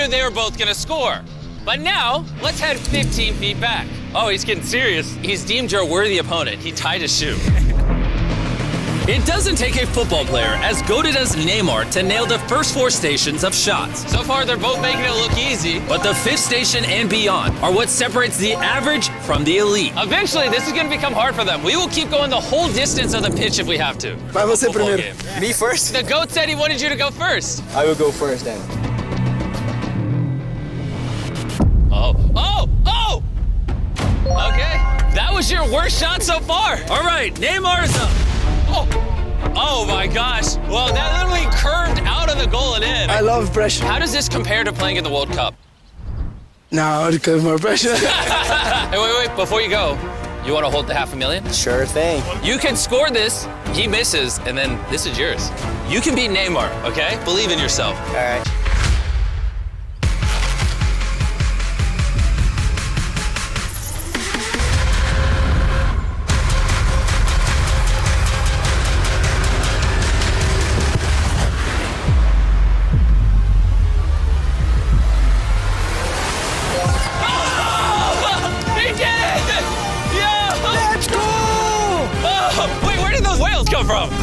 knew they were both gonna score. But now, let's head 15 feet back. Oh, he's getting serious. He's deemed your worthy opponent. He tied his shoe. It doesn't take a football player as goated as Neymar to nail the first 4 stations of shots. So far, they're both making it look easy. But the 5th station and beyond are what separates the average from the elite. Eventually, this is going to become hard for them. We will keep going the whole distance of the pitch if we have to. Vai você primeiro. Me first? The GOAT said he wanted you to go first. I will go first then. Oh! Okay, that was your worst shot so far. All right, Neymar is up. Oh my gosh. Well, that literally curved out of the goal and in. I love pressure. How does this compare to playing in the World Cup? No, because more pressure. Hey, wait, before you go, you want to hold the $500,000? Sure thing. You can score this, he misses, and then this is yours. You can beat Neymar, okay? Believe in yourself. All right. Wait, where did those whales come from?